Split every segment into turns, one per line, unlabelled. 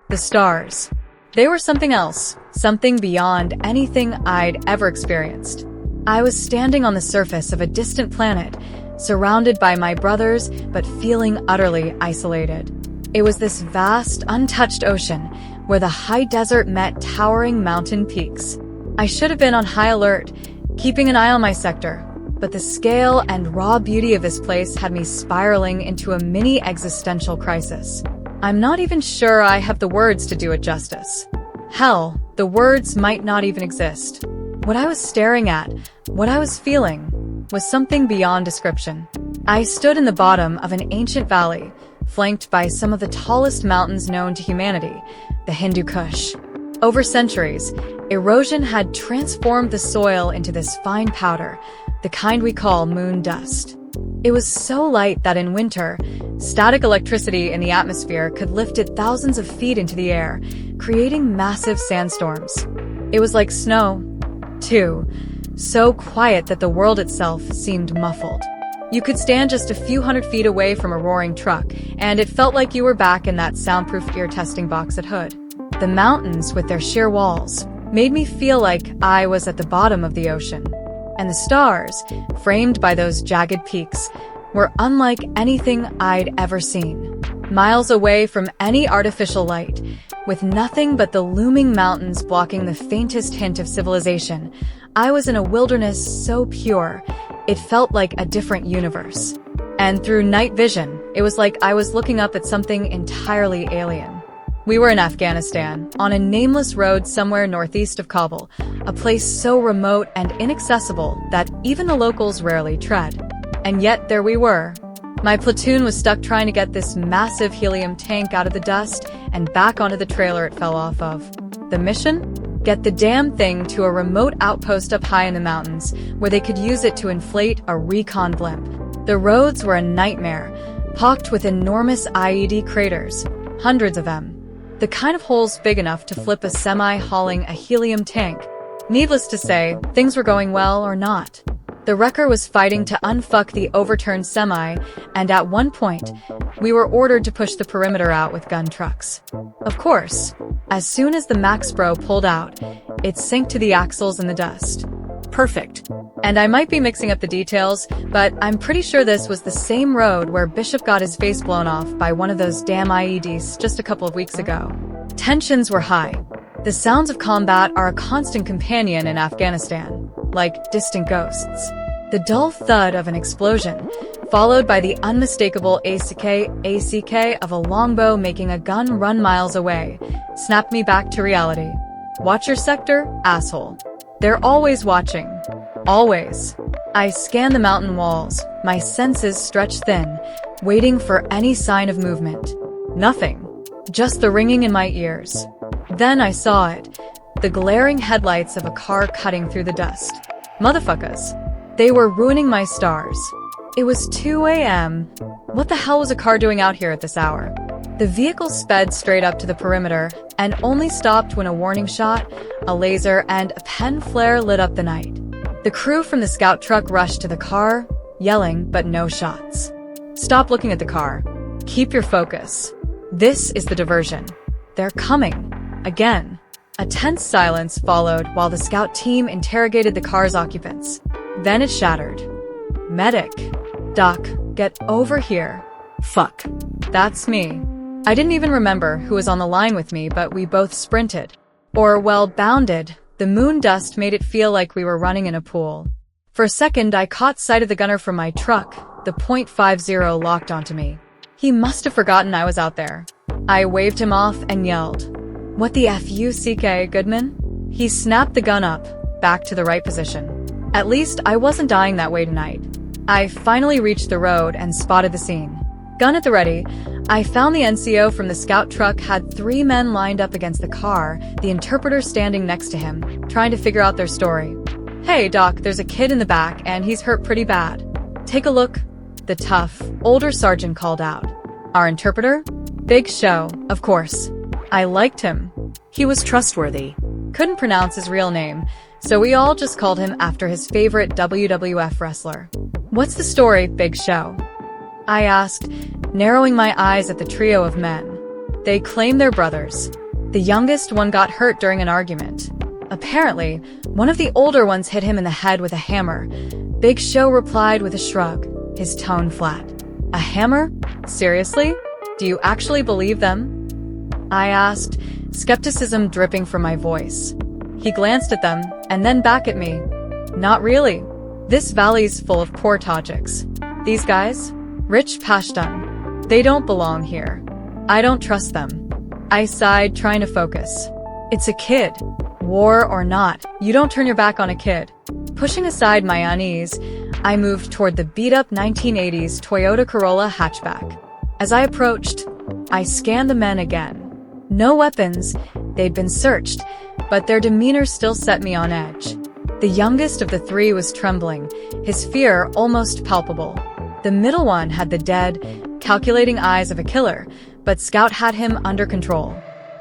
The stars. They were something else, something beyond anything I'd ever experienced. I was standing on the surface of a distant planet, surrounded by my brothers, but feeling utterly isolated. It was this vast, untouched ocean, where the high desert met towering mountain peaks. I should have been on high alert, keeping an eye on my sector, but the scale and raw beauty of this place had me spiraling into a mini existential crisis. I'm not even sure I have the words to do it justice. Hell, the words might not even exist. What I was staring at, what I was feeling, was something beyond description. I stood in the bottom of an ancient valley, flanked by some of the tallest mountains known to humanity, the Hindu Kush. Over centuries, erosion had transformed the soil into this fine powder, the kind we call moon dust. It was so light that in winter, static electricity in the atmosphere could lift it thousands of feet into the air, creating massive sandstorms. It was like snow, too, so quiet that the world itself seemed muffled. You could stand just a few hundred feet away from a roaring truck, and it felt like you were back in that soundproof ear testing box at Hood. The mountains, with their sheer walls, made me feel like I was at the bottom of the ocean. And the stars, framed by those jagged peaks, were unlike anything I'd ever seen. Miles away from any artificial light, with nothing but the looming mountains blocking the faintest hint of civilization, I was in a wilderness so pure, it felt like a different universe. And through night vision, it was like I was looking up at something entirely alien. We were in Afghanistan, on a nameless road somewhere northeast of Kabul, a place so remote and inaccessible that even the locals rarely tread. And yet there we were. My platoon was stuck trying to get this massive helium tank out of the dust and back onto the trailer it fell off of. The mission? Get the damn thing to a remote outpost up high in the mountains, where they could use it to inflate a recon blimp. The roads were a nightmare, pocked with enormous IED craters, hundreds of them. The kind of holes big enough to flip a semi hauling a helium tank. Needless to say, things were going well or not. The wrecker was fighting to unfuck the overturned semi, and at one point, we were ordered to push the perimeter out with gun trucks. Of course, as soon as the Max Bro pulled out, it sank to the axles in the dust. Perfect. And I might be mixing up the details, but I'm pretty sure this was the same road where Bishop got his face blown off by one of those damn IEDs just a couple of weeks ago. Tensions were high. The sounds of combat are a constant companion in Afghanistan, like distant ghosts. The dull thud of an explosion, followed by the unmistakable ACK of a longbow making a gun run miles away, snapped me back to reality. Watch your sector, asshole. They're always watching. Always. I scanned the mountain walls, my senses stretched thin, waiting for any sign of movement. Nothing. Just the ringing in my ears. Then I saw it. The glaring headlights of a car cutting through the dust. Motherfuckers. They were ruining my stars. It was 2 a.m. What the hell was a car doing out here at this hour? The vehicle sped straight up to the perimeter and only stopped when a warning shot, a laser, and a pen flare lit up the night. The crew from the scout truck rushed to the car, yelling, but no shots. Stop looking at the car. Keep your focus. This is the diversion. They're coming. Again. A tense silence followed while the scout team interrogated the car's occupants. Then it shattered. Medic. Doc, get over here. Fuck. That's me. I didn't even remember who was on the line with me, but we both sprinted. Or, well, bounded. The moon dust made it feel like we were running in a pool. For a second, I caught sight of the gunner from my truck, the .50 locked onto me. He must have forgotten I was out there. I waved him off and yelled, "What the Fuck, Goodman?" He snapped the gun up, back to the right position. At least I wasn't dying that way tonight. I finally reached the road and spotted the scene. Gun at the ready, I found the NCO from the scout truck had 3 men lined up against the car, the interpreter standing next to him, trying to figure out their story. "Hey, Doc, there's a kid in the back and he's hurt pretty bad. Take a look," the tough, older sergeant called out. Our interpreter? Big Show, of course. I liked him. He was trustworthy. Couldn't pronounce his real name, so we all just called him after his favorite WWF wrestler. "What's the story, Big Show?" I asked, narrowing my eyes at the trio of men. They claim they're brothers. The youngest one got hurt during an argument. Apparently, one of the older ones hit him in the head with a hammer. Big Show replied with a shrug, his tone flat. A hammer? Seriously? Do you actually believe them? I asked, skepticism dripping from my voice. He glanced at them, and then back at me. Not really. This valley's full of poor Tajiks. These guys? Rich Pashtun. They don't belong here. I don't trust them. I sighed, trying to focus. It's a kid. War or not, you don't turn your back on a kid. Pushing aside my unease, I moved toward the beat-up 1980s Toyota Corolla hatchback. As I approached, I scanned the men again. No weapons, they'd been searched, but their demeanor still set me on edge. The youngest of the three was trembling, his fear almost palpable. The middle one had the dead, calculating eyes of a killer, but Scout had him under control.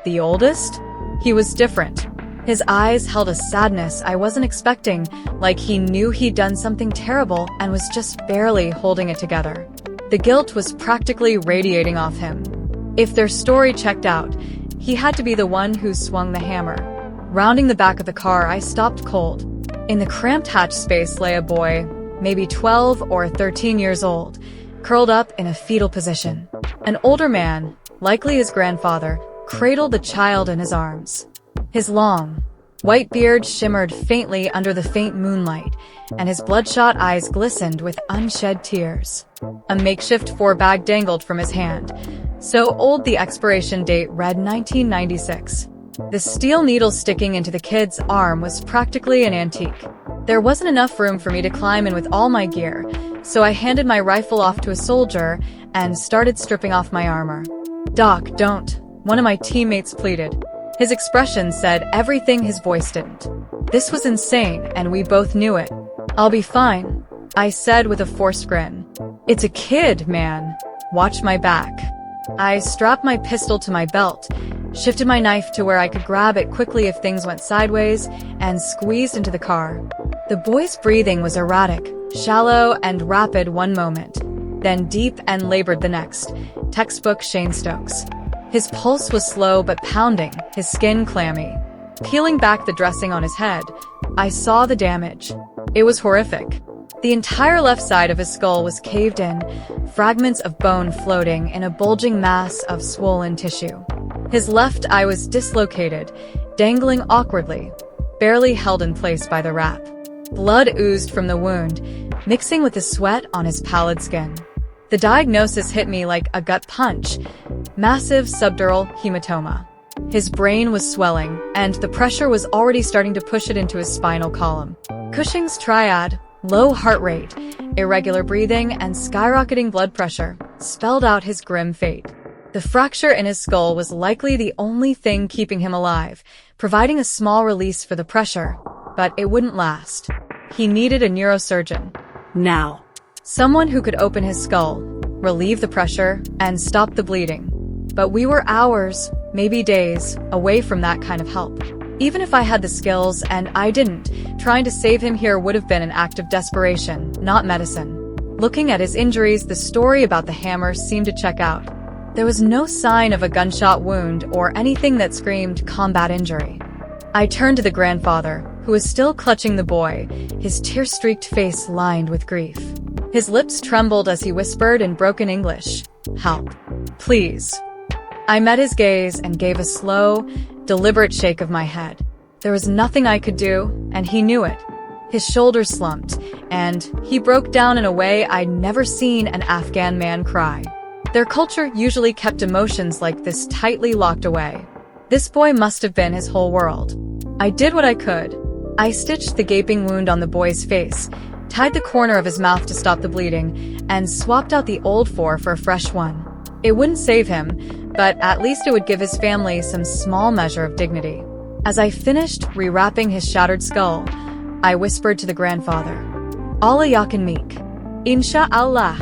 The oldest? He was different. His eyes held a sadness I wasn't expecting, like he knew he'd done something terrible and was just barely holding it together. The guilt was practically radiating off him. If their story checked out, he had to be the one who swung the hammer. Rounding the back of the car, I stopped cold. In the cramped hatch space lay a boy, maybe 12 or 13 years old, curled up in a fetal position. An older man, likely his grandfather, cradled the child in his arms. His long, white beard shimmered faintly under the faint moonlight, and his bloodshot eyes glistened with unshed tears. A makeshift four-bag dangled from his hand, so old the expiration date read 1996. The steel needle sticking into the kid's arm was practically an antique. There wasn't enough room for me to climb in with all my gear, so I handed my rifle off to a soldier and started stripping off my armor. "Doc, don't," one of my teammates pleaded. His expression said everything his voice didn't. This was insane, and we both knew it. "I'll be fine," I said with a forced grin. "It's a kid, man. Watch my back." I strapped my pistol to my belt, shifted my knife to where I could grab it quickly if things went sideways, and squeezed into the car. The boy's breathing was erratic, shallow and rapid one moment, then deep and labored the next. Textbook Shane Stokes. His pulse was slow but pounding, his skin clammy. Peeling back the dressing on his head, I saw the damage. It was horrific. The entire left side of his skull was caved in, fragments of bone floating in a bulging mass of swollen tissue. His left eye was dislocated, dangling awkwardly, barely held in place by the wrap. Blood oozed from the wound, mixing with the sweat on his pallid skin. The diagnosis hit me like a gut punch. Massive subdural hematoma. His brain was swelling, and the pressure was already starting to push it into his spinal column. Cushing's triad, low heart rate, irregular breathing, and skyrocketing blood pressure, spelled out his grim fate. The fracture in his skull was likely the only thing keeping him alive, providing a small release for the pressure, but it wouldn't last. He needed a neurosurgeon. Now. Someone who could open his skull, relieve the pressure, and stop the bleeding. But we were hours, maybe days, away from that kind of help. Even if I had the skills, and I didn't, trying to save him here would have been an act of desperation, not medicine. Looking at his injuries, the story about the hammer seemed to check out. There was no sign of a gunshot wound or anything that screamed combat injury. I turned to the grandfather, who was still clutching the boy, his tear-streaked face lined with grief. His lips trembled as he whispered in broken English, "Help. Please." I met his gaze and gave a slow, deliberate shake of my head. There was nothing I could do, and he knew it. His shoulders slumped, and he broke down in a way I'd never seen an Afghan man cry. Their culture usually kept emotions like this tightly locked away. This boy must have been his whole world. I did what I could. I stitched the gaping wound on the boy's face, tied the corner of his mouth to stop the bleeding, and swapped out the old for a fresh one. It wouldn't save him, but at least it would give his family some small measure of dignity. As I finished rewrapping his shattered skull, I whispered to the grandfather, "Allah yakin meek. Insha-Allah.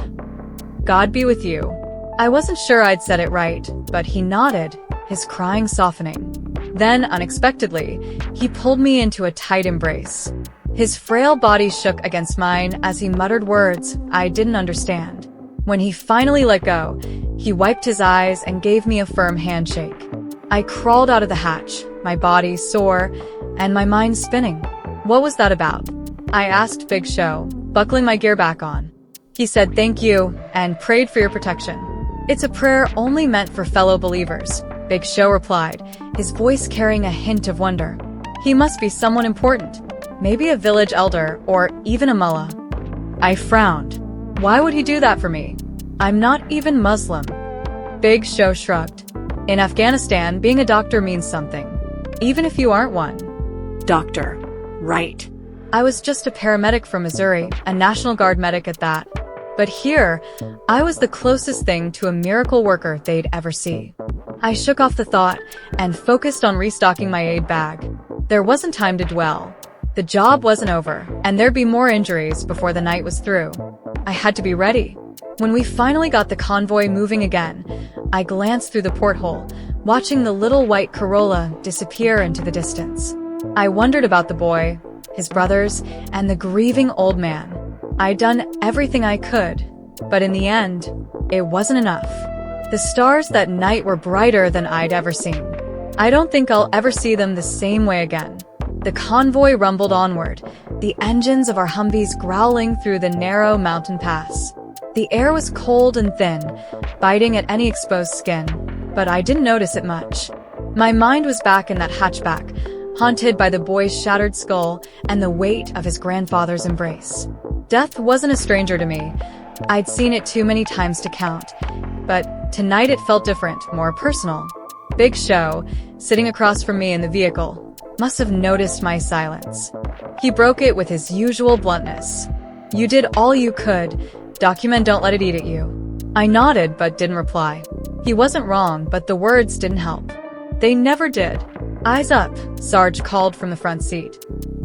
God be with you." I wasn't sure I'd said it right, but he nodded, his crying softening. Then, unexpectedly, he pulled me into a tight embrace. His frail body shook against mine as he muttered words I didn't understand. When he finally let go, he wiped his eyes and gave me a firm handshake. I crawled out of the hatch, my body sore, and my mind spinning. What was that about? I asked Big Show, buckling my gear back on. He said thank you and prayed for your protection. It's a prayer only meant for fellow believers, Big Show replied, his voice carrying a hint of wonder. He must be someone important, maybe a village elder or even a mullah. I frowned. Why would he do that for me? I'm not even Muslim. Big Show shrugged. In Afghanistan, being a doctor means something, even if you aren't one.
Doctor. Right.
I was just a paramedic from Missouri, a National Guard medic at that. But here, I was the closest thing to a miracle worker they'd ever see. I shook off the thought and focused on restocking my aid bag. There wasn't time to dwell. The job wasn't over, and there'd be more injuries before the night was through. I had to be ready. When we finally got the convoy moving again, I glanced through the porthole, watching the little white Corolla disappear into the distance. I wondered about the boy, his brothers, and the grieving old man. I'd done everything I could, but in the end, it wasn't enough. The stars that night were brighter than I'd ever seen. I don't think I'll ever see them the same way again. The convoy rumbled onward, the engines of our Humvees growling through the narrow mountain pass. The air was cold and thin, biting at any exposed skin, but I didn't notice it much. My mind was back in that hatchback, haunted by the boy's shattered skull and the weight of his grandfather's embrace. Death wasn't a stranger to me. I'd seen it too many times to count. But tonight it felt different, more personal. Big Show, sitting across from me in the vehicle, must have noticed my silence. He broke it with his usual bluntness. You did all you could. Document, don't let it eat at you. I nodded but didn't reply. He wasn't wrong, but the words didn't help. They never did. Eyes up, Sarge called from the front seat.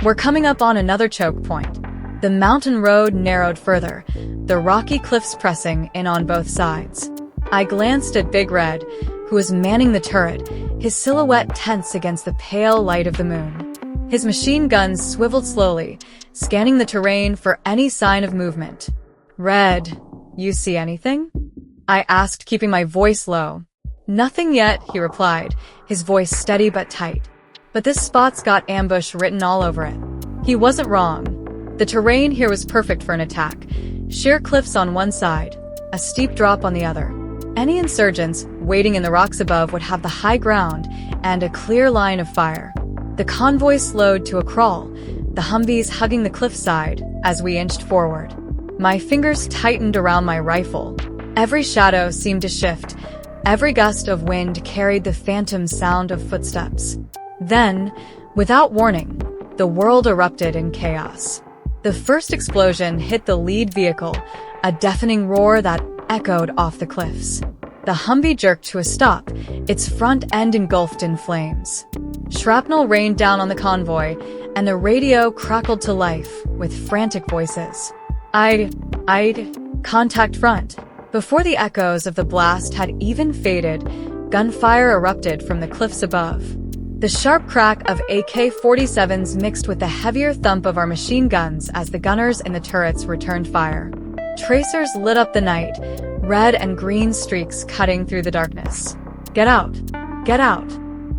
We're coming up on another choke point. The mountain road narrowed further, the rocky cliffs pressing in on both sides. I glanced at Big Red, who was manning the turret, his silhouette tense against the pale light of the moon. His machine guns swiveled slowly, scanning the terrain for any sign of movement. Red, you see anything? I asked, keeping my voice low. Nothing yet, he replied, his voice steady but tight. But this spot's got ambush written all over it. He wasn't wrong. The terrain here was perfect for an attack. Sheer cliffs on one side, a steep drop on the other. Any insurgents waiting in the rocks above would have the high ground and a clear line of fire. The convoy slowed to a crawl, the Humvees hugging the cliffside as we inched forward. My fingers tightened around my rifle. Every shadow seemed to shift. Every gust of wind carried the phantom sound of footsteps. Then, without warning, the world erupted in chaos. The first explosion hit the lead vehicle, a deafening roar that echoed off the cliffs. The Humvee jerked to a stop, its front end engulfed in flames. Shrapnel rained down on the convoy, and the radio crackled to life with frantic voices. I'd contact front. Before the echoes of the blast had even faded, gunfire erupted from the cliffs above. The sharp crack of AK-47s mixed with the heavier thump of our machine guns as the gunners in the turrets returned fire. Tracers lit up the night, red and green streaks cutting through the darkness. Get out! Get out!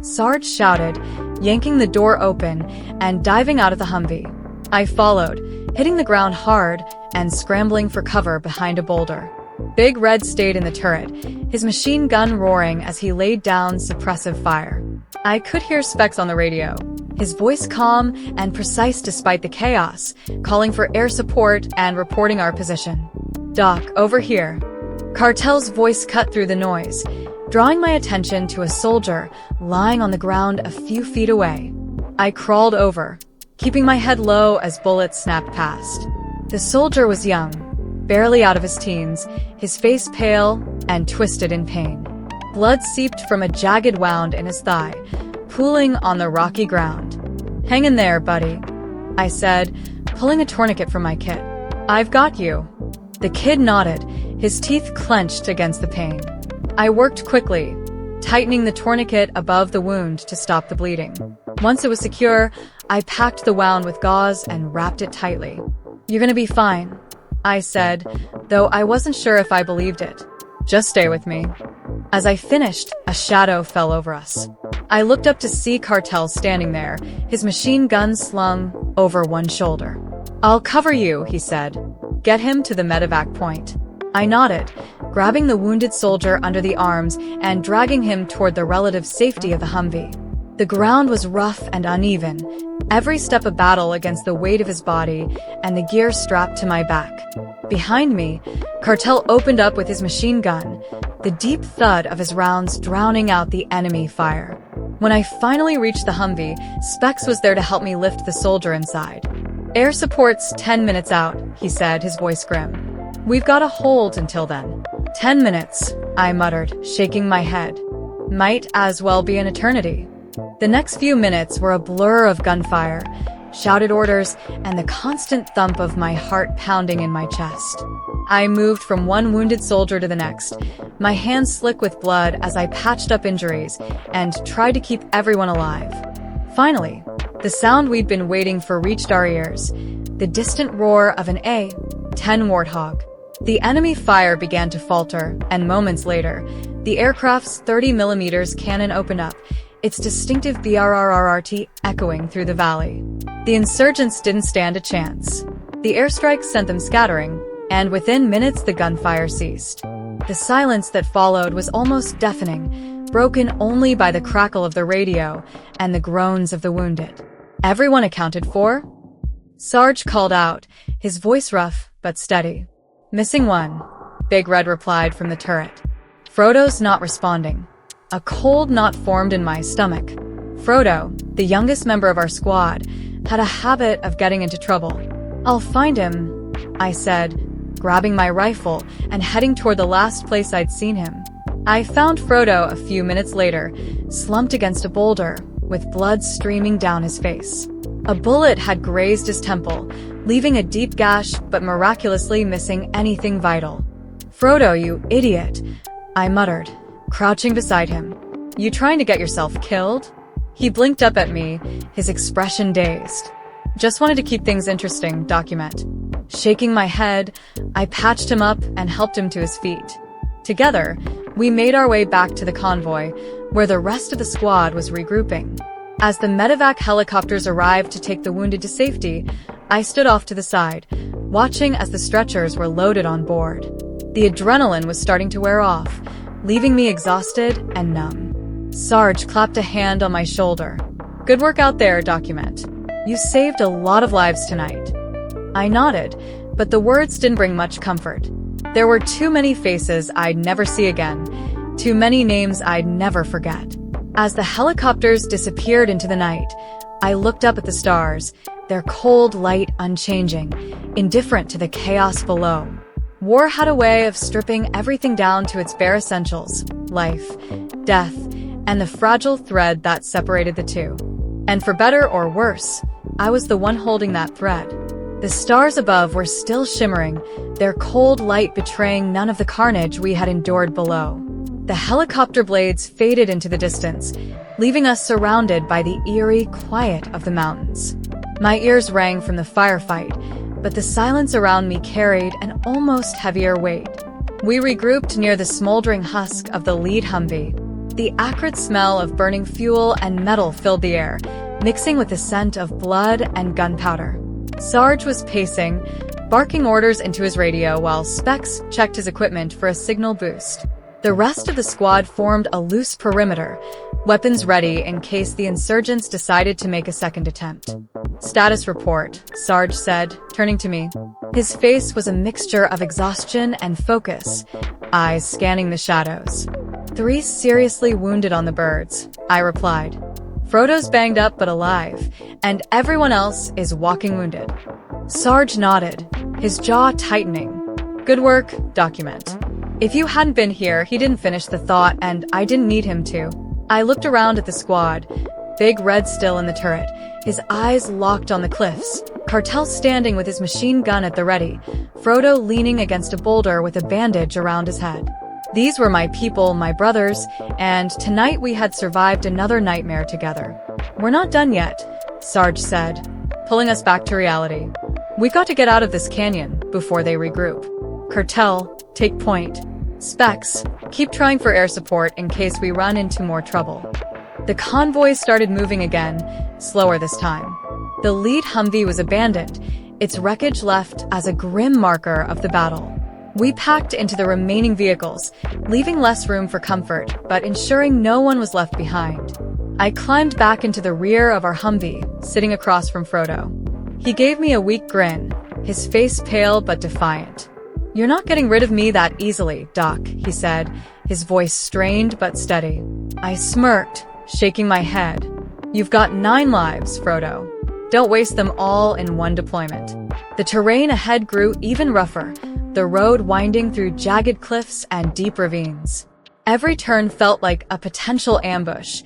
Sarge shouted, yanking the door open and diving out of the Humvee. I followed, hitting the ground hard and scrambling for cover behind a boulder. Big Red stayed in the turret, his machine gun roaring as he laid down suppressive fire. I could hear Specs on the radio, his voice calm and precise despite the chaos, calling for air support and reporting our position. Doc, over here. Cartel's voice cut through the noise, drawing my attention to a soldier lying on the ground a few feet away. I crawled over, keeping my head low as bullets snapped past. The soldier was young, barely out of his teens, his face pale and twisted in pain. Blood seeped from a jagged wound in his thigh, pooling on the rocky ground. Hang in there, buddy, I said, pulling a tourniquet from my kit. I've got you. The kid nodded, his teeth clenched against the pain. I worked quickly, tightening the tourniquet above the wound to stop the bleeding. Once it was secure, I packed the wound with gauze and wrapped it tightly. You're gonna be fine, I said, though I wasn't sure if I believed it. Just stay with me. As I finished, a shadow fell over us. I looked up to see Cartel standing there, his machine gun slung over one shoulder. I'll cover you, he said. Get him to the medevac point. I nodded, grabbing the wounded soldier under the arms and dragging him toward the relative safety of the Humvee. The ground was rough and uneven, every step a battle against the weight of his body and the gear strapped to my back. Behind me, Cartel opened up with his machine gun, the deep thud of his rounds drowning out the enemy fire. When I finally reached the Humvee, Specs was there to help me lift the soldier inside. Air support's 10 minutes out, he said, his voice grim. We've got to hold until then. 10 minutes, I muttered, shaking my head. Might as well be an eternity. The next few minutes were a blur of gunfire, shouted orders, and the constant thump of my heart pounding in my chest. I moved from one wounded soldier to the next, my hands slick with blood as I patched up injuries and tried to keep everyone alive. Finally, the sound we'd been waiting for reached our ears, the distant roar of an A-10 Warthog. The enemy fire began to falter, and moments later, the aircraft's 30mm cannon opened up, its distinctive BRRRRT echoing through the valley. The insurgents didn't stand a chance. The airstrike sent them scattering, and within minutes the gunfire ceased. The silence that followed was almost deafening, broken only by the crackle of the radio and the groans of the wounded. Everyone accounted for? Sarge called out, his voice rough but steady. Missing one, Big Red replied from the turret. Frodo's not responding. A cold knot formed in my stomach. Frodo, the youngest member of our squad, had a habit of getting into trouble. I'll find him, I said, grabbing my rifle and heading toward the last place I'd seen him. I found Frodo a few minutes later, slumped against a boulder, with blood streaming down his face. A bullet had grazed his temple, leaving a deep gash but miraculously missing anything vital. Frodo, you idiot, I muttered, crouching beside him. You trying to get yourself killed? He blinked up at me, his expression dazed. Just wanted to keep things interesting, document. Shaking my head, I patched him up and helped him to his feet. Together, we made our way back to the convoy, where the rest of the squad was regrouping. As the medevac helicopters arrived to take the wounded to safety, I stood off to the side, watching as the stretchers were loaded on board. The adrenaline was starting to wear off, leaving me exhausted and numb. Sarge clapped a hand on my shoulder. Good work out there, document. You saved a lot of lives tonight. I nodded, but the words didn't bring much comfort. There were too many faces I'd never see again, too many names I'd never forget. As the helicopters disappeared into the night, I looked up at the stars, their cold light unchanging, indifferent to the chaos below. War had a way of stripping everything down to its bare essentials, life, death, and the fragile thread that separated the two. And for better or worse, I was the one holding that thread. The stars above were still shimmering, their cold light betraying none of the carnage we had endured below. The helicopter blades faded into the distance, leaving us surrounded by the eerie quiet of the mountains. My ears rang from the firefight, but the silence around me carried an almost heavier weight. We regrouped near the smoldering husk of the lead Humvee. The acrid smell of burning fuel and metal filled the air, mixing with the scent of blood and gunpowder. Sarge was pacing, barking orders into his radio while Specs checked his equipment for a signal boost. The rest of the squad formed a loose perimeter, weapons ready in case the insurgents decided to make a second attempt. Status report, Sarge said, turning to me. His face was a mixture of exhaustion and focus, eyes scanning the shadows. 3 seriously wounded on the birds, I replied. Frodo's banged up but alive, and everyone else is walking wounded. Sarge nodded, his jaw tightening. Good work, document. If you hadn't been here, he didn't finish the thought, and I didn't need him to. I looked around at the squad, Big Red still in the turret, his eyes locked on the cliffs, Cartel standing with his machine gun at the ready, Frodo leaning against a boulder with a bandage around his head. These were my people, my brothers, and tonight we had survived another nightmare together. We're not done yet, Sarge said, pulling us back to reality. We got to get out of this canyon before they regroup. Cartel, take point. Specs, keep trying for air support in case we run into more trouble. The convoy started moving again, slower this time. The lead Humvee was abandoned, its wreckage left as a grim marker of the battle. We packed into the remaining vehicles, leaving less room for comfort, but ensuring no one was left behind. I climbed back into the rear of our Humvee, sitting across from Frodo. He gave me a weak grin, his face pale but defiant. "You're not getting rid of me that easily, Doc," he said, his voice strained but steady. I smirked, shaking my head. "You've got 9 lives, Frodo. Don't waste them all in one deployment." The terrain ahead grew even rougher, the road winding through jagged cliffs and deep ravines. Every turn felt like a potential ambush,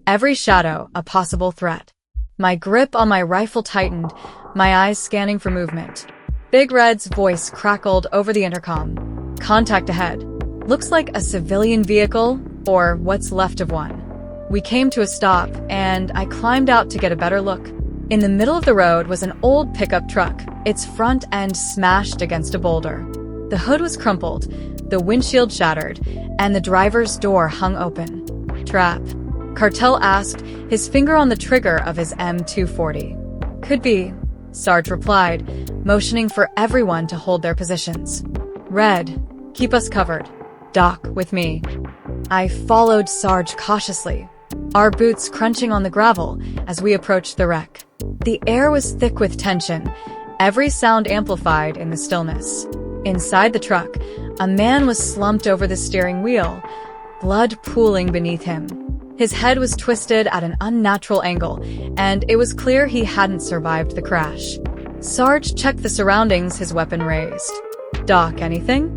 every shadow a possible threat. My grip on my rifle tightened, my eyes scanning for movement. Big Red's voice crackled over the intercom. "Contact ahead. Looks like a civilian vehicle, or what's left of one." We came to a stop, and I climbed out to get a better look. In the middle of the road was an old pickup truck, its front end smashed against a boulder. The hood was crumpled, the windshield shattered, and the driver's door hung open. "Trap?" Cartel asked, his finger on the trigger of his M240. "Could be," Sarge replied, motioning for everyone to hold their positions. "Red, keep us covered. Doc, with me." I followed Sarge cautiously, our boots crunching on the gravel as we approached the wreck. The air was thick with tension, every sound amplified in the stillness. Inside the truck, a man was slumped over the steering wheel, blood pooling beneath him. His head was twisted at an unnatural angle, and it was clear he hadn't survived the crash. Sarge checked the surroundings, his weapon raised. "Doc, anything?"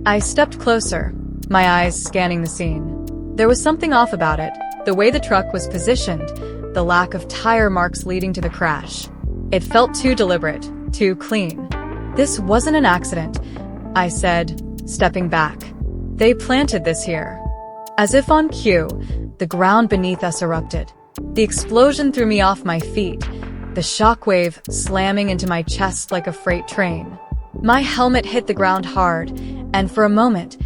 I stepped closer, my eyes scanning the scene. There was something off about it, the way the truck was positioned, the lack of tire marks leading to the crash. It felt too deliberate, too clean. "This wasn't an accident," I said, stepping back. "They planted this here." As if on cue, the ground beneath us erupted. The explosion threw me off my feet, the shockwave slamming into my chest like a freight train. My helmet hit the ground hard, and for a moment,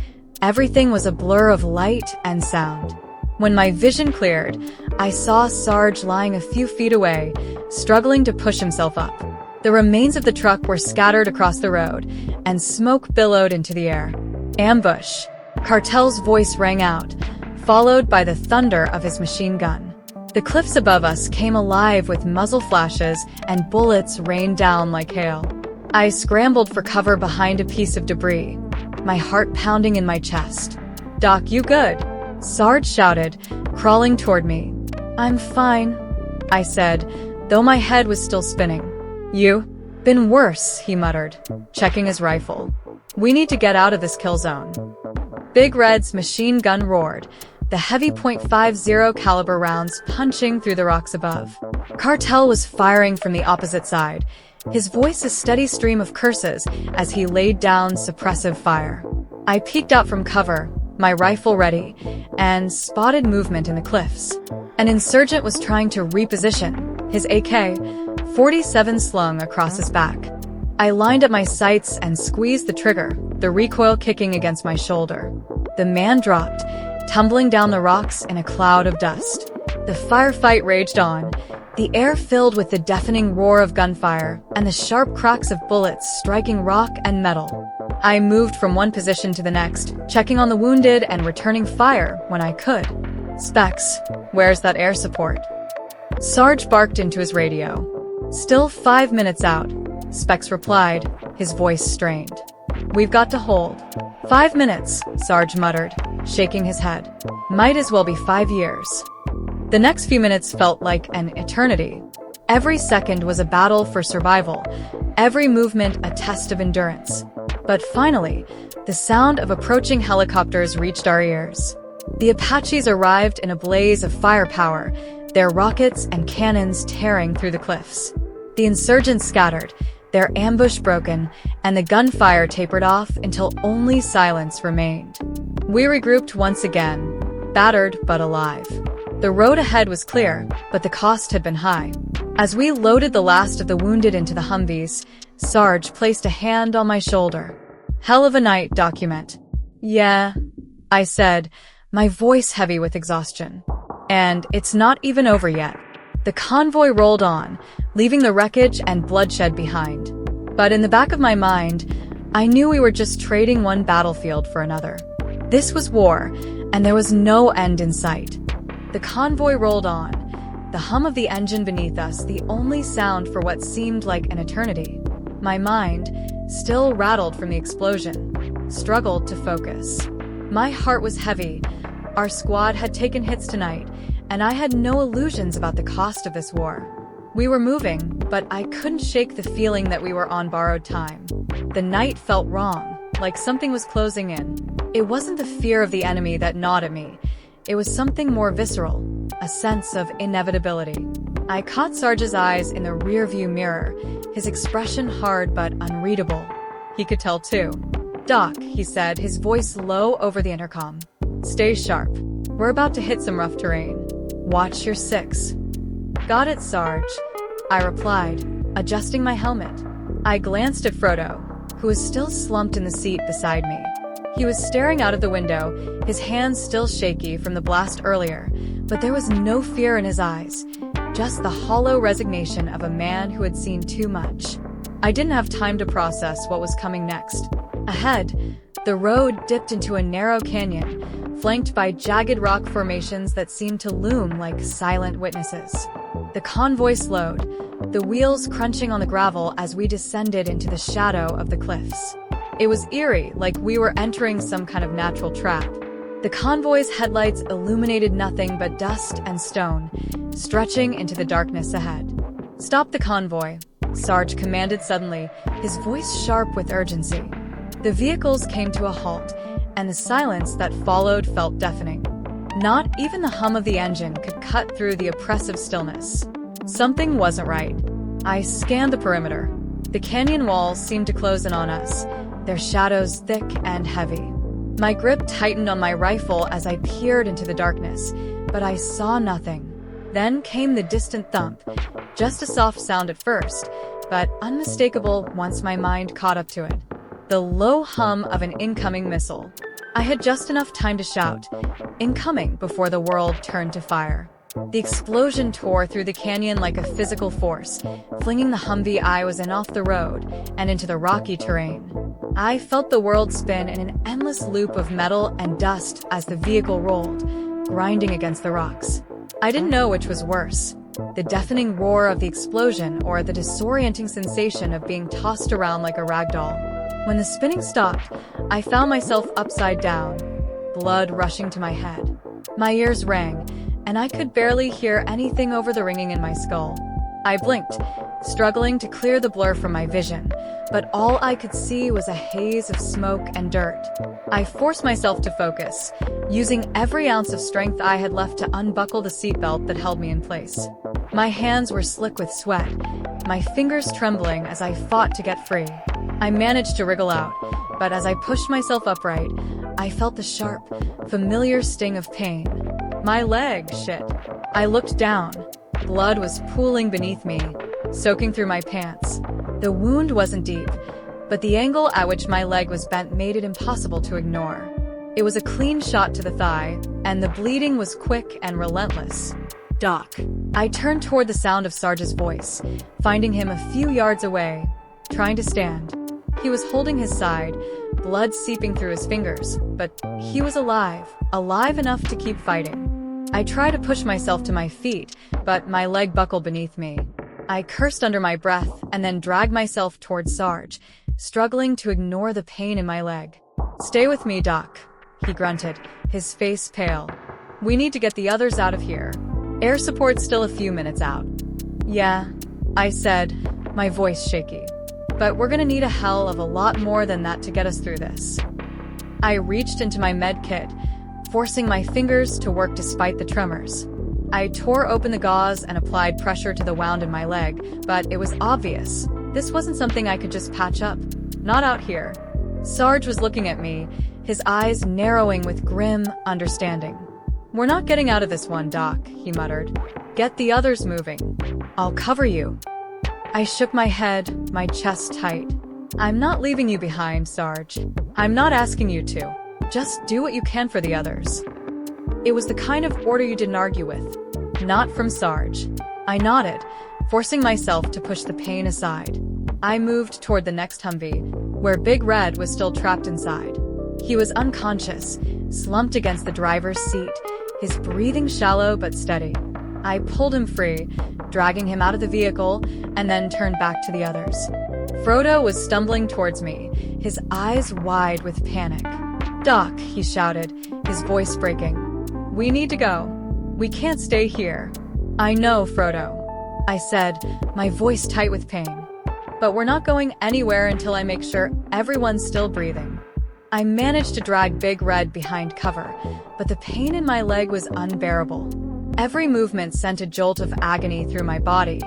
everything was a blur of light and sound. When my vision cleared, I saw Sarge lying a few feet away, struggling to push himself up. The remains of the truck were scattered across the road, and smoke billowed into the air. "Ambush!" Cartel's voice rang out, followed by the thunder of his machine gun. The cliffs above us came alive with muzzle flashes, and bullets rained down like hail. I scrambled for cover behind a piece of debris, my heart pounding in my chest. "Doc, you good?" Sarge shouted, crawling toward me. "I'm fine," I said, though my head was still spinning. "You? Been worse," he muttered, checking his rifle. "We need to get out of this kill zone." Big Red's machine gun roared, the heavy .50 caliber rounds punching through the rocks above. Cartel was firing from the opposite side, his voice a steady stream of curses as he laid down suppressive fire. I peeked out from cover, my rifle ready, and spotted movement in the cliffs. An insurgent was trying to reposition, his AK-47 slung across his back. I lined up my sights and squeezed the trigger, the recoil kicking against my shoulder. The man dropped, tumbling down the rocks in a cloud of dust. The firefight raged on, the air filled with the deafening roar of gunfire and the sharp cracks of bullets striking rock and metal. I moved from one position to the next, checking on the wounded and returning fire when I could. "Specs, where's that air support?" Sarge barked into his radio. "Still 5 minutes out," Specs replied, his voice strained. "We've got to hold." 5 minutes, Sarge muttered, shaking his head. "Might as well be 5 years." The next few minutes felt like an eternity. Every second was a battle for survival, every movement a test of endurance. But finally, the sound of approaching helicopters reached our ears. The Apaches arrived in a blaze of firepower, their rockets and cannons tearing through the cliffs. The insurgents scattered, their ambush broken, and the gunfire tapered off until only silence remained. We regrouped once again, battered but alive. The road ahead was clear, but the cost had been high. As we loaded the last of the wounded into the Humvees, Sarge placed a hand on my shoulder. Hell of a night, document. Yeah, I said, my voice heavy with exhaustion. And it's not even over yet. The convoy rolled on, leaving the wreckage and bloodshed behind. But in the back of my mind, I knew we were just trading one battlefield for another. This was war, and there was no end in sight. The convoy rolled on, the hum of the engine beneath us the only sound for what seemed like an eternity. My mind, still rattled from the explosion, struggled to focus. My heart was heavy. Our squad had taken hits tonight, and I had no illusions about the cost of this war. We were moving, but I couldn't shake the feeling that we were on borrowed time. The night felt wrong, like something was closing in. It wasn't the fear of the enemy that gnawed at me. It was something more visceral, a sense of inevitability. I caught Sarge's eyes in the rearview mirror, his expression hard but unreadable. He could tell too. "Doc," he said, his voice low over the intercom. "Stay sharp. We're about to hit some rough terrain. Watch your six." "Got it, Sarge," I replied, adjusting my helmet. I glanced at Frodo, who was still slumped in the seat beside me. He was staring out of the window, his hands still shaky from the blast earlier, but there was no fear in his eyes, just the hollow resignation of a man who had seen too much. I didn't have time to process what was coming next. Ahead, the road dipped into a narrow canyon, flanked by jagged rock formations that seemed to loom like silent witnesses. The convoy slowed, the wheels crunching on the gravel as we descended into the shadow of the cliffs. It was eerie, like we were entering some kind of natural trap. The convoy's headlights illuminated nothing but dust and stone, stretching into the darkness ahead. "Stop the convoy," Sarge commanded suddenly, his voice sharp with urgency. The vehicles came to a halt, and the silence that followed felt deafening. Not even the hum of the engine could cut through the oppressive stillness. Something wasn't right. I scanned the perimeter. The canyon walls seemed to close in on us, their shadows thick and heavy. My grip tightened on my rifle as I peered into the darkness, but I saw nothing. Then came the distant thump, just a soft sound at first, but unmistakable once my mind caught up to it. The low hum of an incoming missile. I had just enough time to shout, "Incoming," before the world turned to fire. The explosion tore through the canyon like a physical force, flinging the Humvee I was in off the road and into the rocky terrain. I felt the world spin in an endless loop of metal and dust as the vehicle rolled, grinding against the rocks. I didn't know which was worse, the deafening roar of the explosion or the disorienting sensation of being tossed around like a rag doll. When the spinning stopped, I found myself upside down, blood rushing to my head. My ears rang, and I could barely hear anything over the ringing in my skull. I blinked, struggling to clear the blur from my vision, but all I could see was a haze of smoke and dirt. I forced myself to focus, using every ounce of strength I had left to unbuckle the seatbelt that held me in place. My hands were slick with sweat, my fingers trembling as I fought to get free. I managed to wriggle out, but as I pushed myself upright, I felt the sharp, familiar sting of pain. My leg, shit. I looked down. Blood was pooling beneath me, soaking through my pants. The wound wasn't deep, but the angle at which my leg was bent made it impossible to ignore. It was a clean shot to the thigh, and the bleeding was quick and relentless.
"Doc."
I turned toward the sound of Sarge's voice, finding him a few yards away, trying to stand. He was holding his side, blood seeping through his fingers, but he was alive enough to keep fighting. I tried to push myself to my feet, but my leg buckled beneath me. I cursed under my breath and then dragged myself towards Sarge, struggling to ignore the pain in my leg. "Stay with me, Doc," he grunted, his face pale. "We need to get the others out of here. Air support's still a few minutes out." "Yeah," I said, my voice shaky. "But we're gonna need a hell of a lot more than that to get us through this." I reached into my med kit, forcing my fingers to work despite the tremors. I tore open the gauze and applied pressure to the wound in my leg, but it was obvious. This wasn't something I could just patch up. Not out here. Sarge was looking at me, his eyes narrowing with grim understanding. "We're not getting out of this one, Doc," he muttered. "Get the others moving. I'll cover you." I shook my head, my chest tight. I'm not leaving you behind, Sarge. I'm not asking you to. Just do what you can for the others. It was the kind of order you didn't argue with. Not from Sarge. I nodded, forcing myself to push the pain aside. I moved toward the next Humvee, where Big Red was still trapped inside. He was unconscious, slumped against the driver's seat, his breathing shallow but steady. I pulled him free, dragging him out of the vehicle, and then turned back to the others. Frodo was stumbling towards me, his eyes wide with panic. "Doc," he shouted, his voice breaking. "We need to go. We can't stay here." "I know, Frodo," I said, my voice tight with pain. "But we're not going anywhere until I make sure everyone's still breathing." I managed to drag Big Red behind cover, but the pain in my leg was unbearable. Every movement sent a jolt of agony through my body,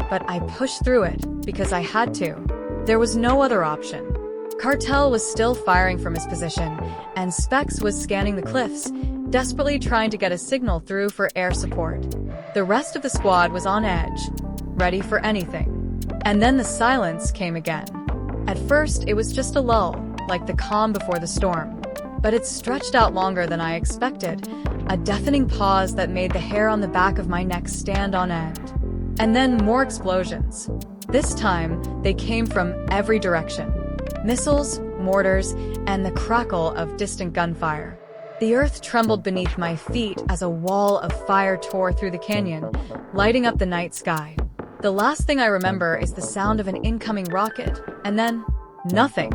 but I pushed through it because I had to. There was no other option. Cartel was still firing from his position, and Specs was scanning the cliffs, desperately trying to get a signal through for air support. The rest of the squad was on edge, ready for anything. And then the silence came again. At first, it was just a lull, like the calm before the storm. But it stretched out longer than I expected, a deafening pause that made the hair on the back of my neck stand on end. And then more explosions. This time, they came from every direction. Missiles, mortars, and the crackle of distant gunfire. The earth trembled beneath my feet as a wall of fire tore through the canyon, lighting up the night sky. The last thing I remember is the sound of an incoming rocket, and then nothing.